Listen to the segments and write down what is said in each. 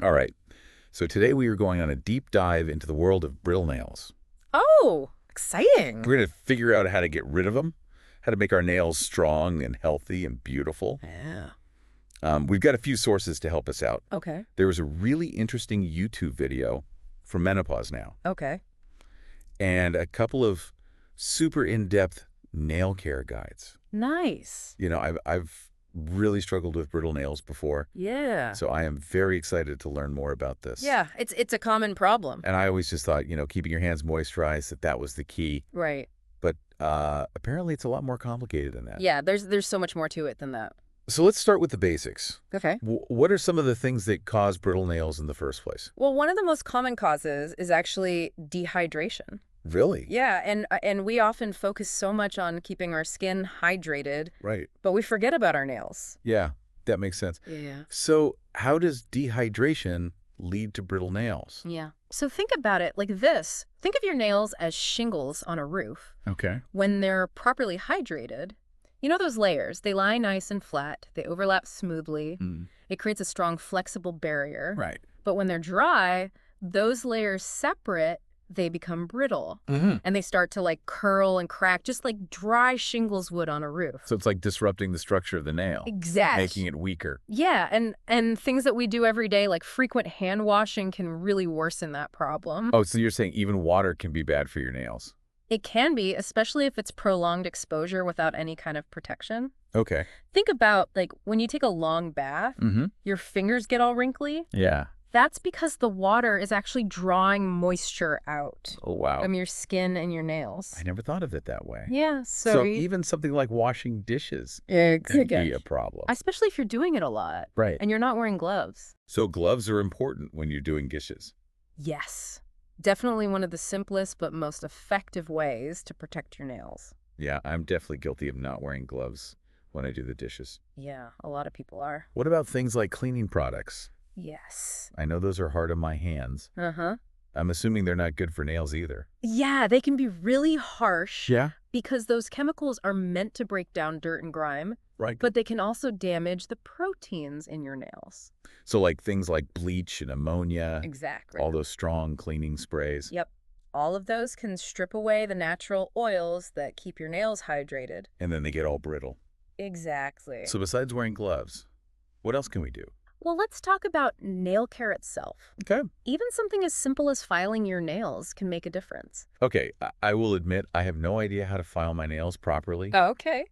All right. So today we are going on a deep dive into the world of brittle nails. Oh, exciting. We're going to figure out how to get rid of them, how to make our nails strong and healthy and beautiful. Yeah. We've got a few sources to help us out. Okay. There was a really interesting YouTube video for menopause now, Okay. and a couple of super in-depth nail care guides. Nice. You know, I've really struggled with brittle nails before, Yeah. so I am very excited to learn more about this. Yeah, it's a common problem. And I always just thought, keeping your hands moisturized, that was the key. Right. But apparently it's a lot more complicated than that. Yeah, there's so much more to it than that. So let's start with the basics. Okay. What are some of the things that cause brittle nails in the first place? Well, one of the most common causes is actually dehydration. Really? Yeah, and we often focus so much on keeping our skin hydrated, Right. but we forget about our nails. Yeah, that makes sense. Yeah. So how does dehydration lead to brittle nails? Yeah. So think about it like this. Think of your nails as shingles on a roof. Okay. When they're properly hydrated, you know those layers, they lie nice and flat, they overlap smoothly, it creates a strong flexible barrier. Right. But when they're dry, those layers separate, they become brittle. And they start to like curl and crack, just like dry shingles would on a roof. So it's like disrupting the structure of the nail. Exactly. Making it weaker. Yeah, and things that we do every day, like frequent hand washing, can really worsen that problem. Oh, so you're saying even water can be bad for your nails? It can be, especially if it's prolonged exposure without any kind of protection. Okay. Think about, like, when you take a long bath, your fingers get all wrinkly. Yeah. That's because the water is actually drawing moisture out Oh, wow. from your skin and your nails. I never thought of it that way. Yeah, So even something like washing dishes can be a problem. especially if you're doing it a lot. Right. And you're not wearing gloves. So gloves are important when you're doing dishes. Yes. Definitely one of the simplest but most effective ways to protect your nails. Yeah, I'm definitely guilty of not wearing gloves when I do the dishes. Yeah, a lot of people are. What about things like cleaning products? Yes. I know those are hard on my hands. Uh-huh. I'm assuming they're not good for nails either. Yeah, they can be really harsh. Yeah? Because those chemicals are meant to break down dirt and grime, Right. but they can also damage the proteins in your nails. So like things like bleach and ammonia, Exactly. all those strong cleaning sprays. Yep. All of those can strip away the natural oils that keep your nails hydrated. And then they get all brittle. Exactly. So besides wearing gloves, what else can we do? Well, let's talk about nail care itself. Okay. Even something as simple as filing your nails can make a difference. Okay, I will admit I have no idea how to file my nails properly. Okay.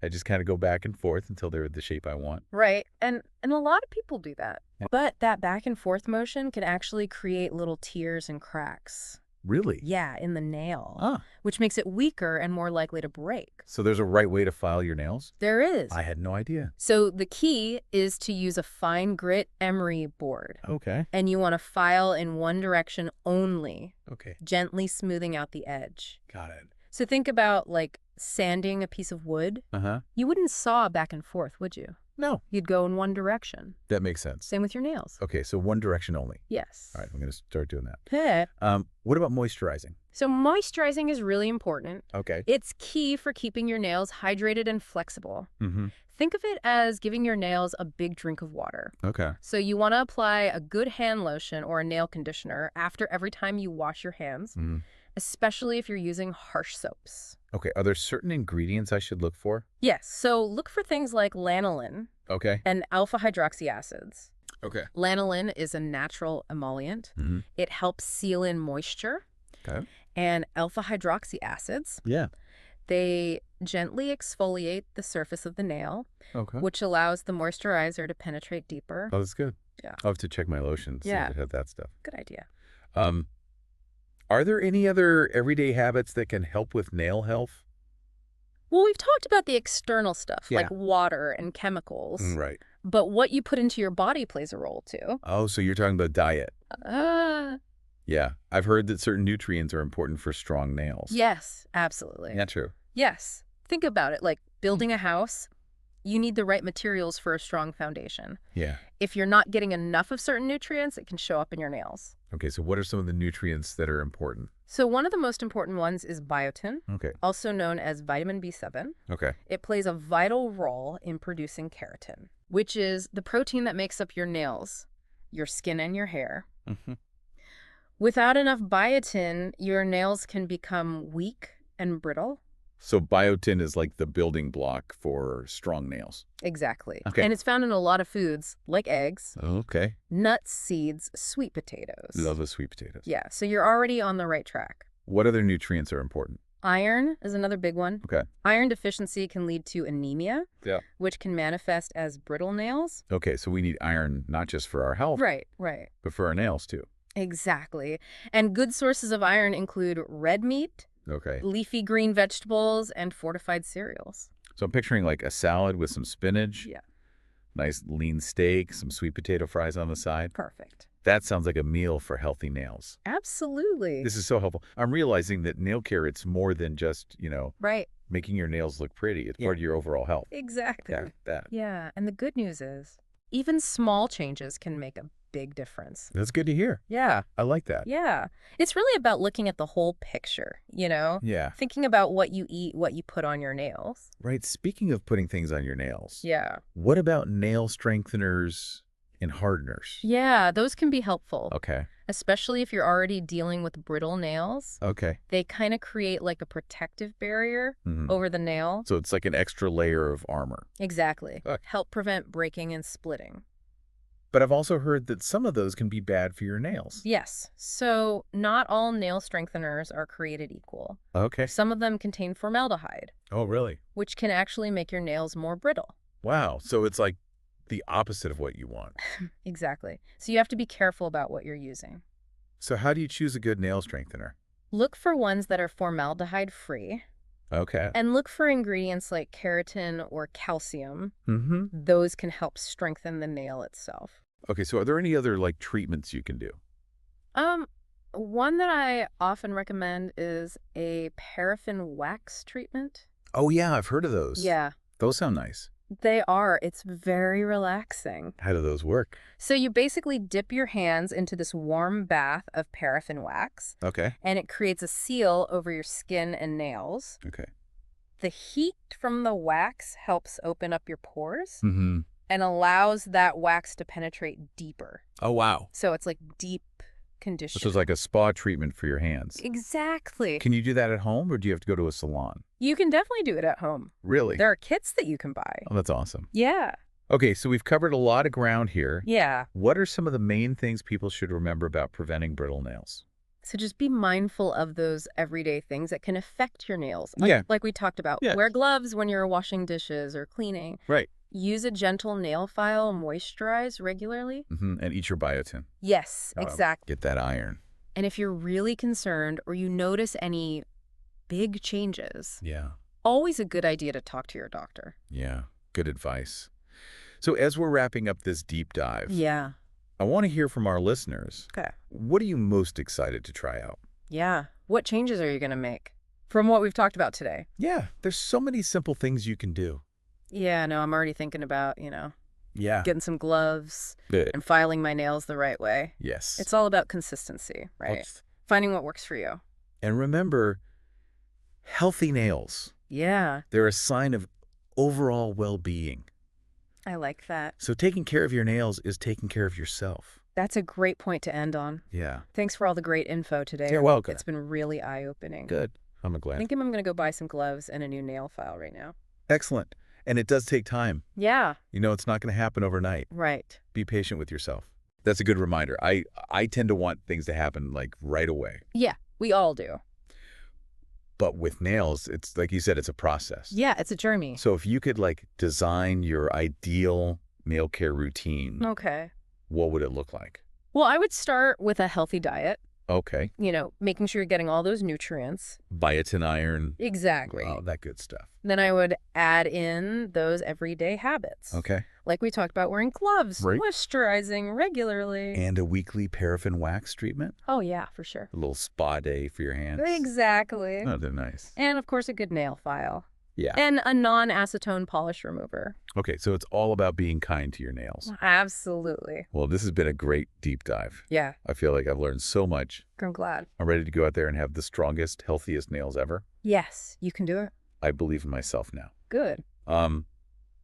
I just kind of go back and forth until they're the shape I want. Right. And a lot of people do that. Yeah. But that back and forth motion can actually create little tears and cracks. Really? Yeah, in the nail, Ah. which makes it weaker and more likely to break. So there's a right way to file your nails? There is. I had no idea. So the key is to use a fine grit emery board. Okay. And you want to file in one direction only, Okay. gently smoothing out the edge. Got it. So think about like sanding a piece of wood. Uh-huh. You wouldn't saw back and forth, would you? No. You'd go in one direction. That makes sense. Same with your nails. Okay, so one direction only. Yes. All right, I'm going to start doing that. Yeah. What about moisturizing? So moisturizing is really important. Okay. It's key for keeping your nails hydrated and flexible. Mm-hmm. Think of it as giving your nails a big drink of water. Okay. So you want to apply a good hand lotion or a nail conditioner after every time you wash your hands, especially if you're using harsh soaps. Okay, are there certain ingredients I should look for? Yes, so look for things like lanolin Okay. and alpha hydroxy acids. Okay. Lanolin is a natural emollient. It helps seal in moisture. Okay. And alpha hydroxy acids, Yeah. they gently exfoliate the surface of the nail, Okay. which allows the moisturizer to penetrate deeper. Oh, that's good. Yeah. I'll have to check my lotion, see Yeah. if it had that stuff. Good idea. Are there any other everyday habits that can help with nail health? Well, we've talked about the external stuff, Yeah. like water and chemicals. Right. But what you put into your body plays a role, too. Oh, so you're talking about diet. Uh, Yeah. I've heard that certain nutrients are important for strong nails. yes, absolutely. Yeah, true. Yes. Think about it. Like building a house, you need the right materials for a strong foundation. Yeah. If you're not getting enough of certain nutrients, it can show up in your nails. Okay, so what are some of the nutrients that are important? So one of the most important ones is biotin, Okay. also known as vitamin B7. Okay. It plays a vital role in producing keratin, which is the protein that makes up your nails. your skin and your hair. Hmm. Without enough biotin, your nails can become weak and brittle. So biotin is like the building block for strong nails. Exactly. Okay. And it's found in a lot of foods, like eggs, Okay. nuts, seeds, sweet potatoes. Love the sweet potatoes. Yeah, so you're already on the right track. What other nutrients are important? Iron is another big one. Okay. Iron deficiency can lead to anemia, Yeah. which can manifest as brittle nails. Okay, so we need iron not just for our health, Right, right. but for our nails too. Exactly. And good sources of iron include red meat, Okay. leafy green vegetables, and fortified cereals. So I'm picturing like a salad with some spinach, Yeah, nice lean steak, some sweet potato fries on the side. perfect. That sounds like a meal for healthy nails. Absolutely. This is so helpful. I'm realizing that nail care, it's more than just, Right. making your nails look pretty. It's part of your overall health. Exactly. Yeah, that. Yeah, and the good news is, even small changes can make a big difference. That's good to hear. Yeah. I like that. Yeah. It's really about looking at the whole picture, Yeah. Thinking about what you eat, what you put on your nails. Right. Speaking of putting things on your nails, Yeah. what about nail strengtheners and hardeners? Yeah, those can be helpful, Okay. especially if you're already dealing with brittle nails. Okay. They kind of create like a protective barrier over the nail. So it's like an extra layer of armor. Exactly. Okay. Help prevent breaking and splitting. But I've also heard that some of those can be bad for your nails. Yes. So not all nail strengtheners are created equal. Okay. Some of them contain formaldehyde, Oh, really? which can actually make your nails more brittle. Wow. So it's like the opposite of what you want. Exactly. So you have to be careful about what you're using. So how do you choose a good nail strengthener? Look for ones that are formaldehyde-free, Okay. and look for ingredients like keratin or calcium. Mm-hmm. Those can help strengthen the nail itself. Okay, so are there any other like treatments you can do? One that I often recommend is a paraffin wax treatment. Oh yeah, I've heard of those. Yeah, Those sound nice. they are. It's very relaxing. How do those work? So you basically dip your hands into this warm bath of paraffin wax, Okay. and it creates a seal over your skin and nails. Okay. The heat from the wax helps open up your pores Mm-hmm. and allows that wax to penetrate deeper. Oh wow. So it's like deep condition. This is like a spa treatment for your hands. Exactly. Can you do that at home or do you have to go to a salon? You can definitely do it at home. Really? There are kits that you can buy. Oh, that's awesome. Yeah. Okay, so we've covered a lot of ground here. Yeah. What are some of the main things people should remember about preventing brittle nails? So just be mindful of those everyday things that can affect your nails. Yeah. Like we talked about. Yeah. Wear gloves when you're washing dishes or cleaning. Right. Use a gentle nail file, moisturize regularly. Mm-hmm. And eat your biotin. Yes, exactly. Get that iron. And if you're really concerned or you notice any big changes, Yeah. always a good idea to talk to your doctor. Yeah. Good advice. So as we're wrapping up this deep dive, Yeah. I want to hear from our listeners. Okay. What are you most excited to try out? Yeah. What changes are you going to make from what we've talked about today? Yeah, there's so many simple things you can do. Yeah, no, I'm already thinking about, Yeah. getting some gloves Good. and filing my nails the right way. Yes. It's all about consistency, right? Let's- Finding what works for you. And remember, healthy nails, Yeah, they're a sign of overall well-being. I like that. So taking care of your nails is taking care of yourself. That's a great point to end on. Yeah. Thanks for all the great info today. You're welcome. It's been really eye-opening. Good. I'm I glad. think I'm going to go buy some gloves and a new nail file right now. Excellent. And it does take time. Yeah, It's not going to happen overnight. right. Be patient with yourself. That's a good reminder. I tend to want things to happen like right away. Yeah, we all do. But with nails, it's like you said, it's a process. Yeah, it's a journey. So if you could like design your ideal nail care routine, Okay. what would it look like? Well, I would start with a healthy diet, Okay. making sure you're getting all those nutrients. Biotin, iron, Exactly. all that good stuff. Then I would add in those everyday habits. Okay. Like we talked about wearing gloves, Right. moisturizing regularly. And a weekly paraffin wax treatment? Oh, yeah, for sure. A little spa day for your hands. Exactly. Oh, they're nice. And, of course, a good nail file. Yeah. And a non-acetone polish remover. Okay, so it's all about being kind to your nails. Absolutely. Well, this has been a great deep dive. Yeah, I feel like I've learned so much. I'm glad. I'm ready to go out there and have the strongest, healthiest nails ever. Yes, you can do it. I believe in myself now. Good.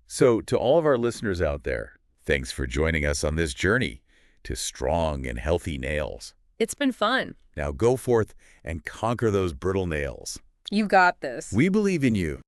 So to all of our listeners out there, thanks for joining us on this journey. to strong and healthy nails. It's been fun. Now go forth and conquer those brittle nails. You've got this. We believe in you.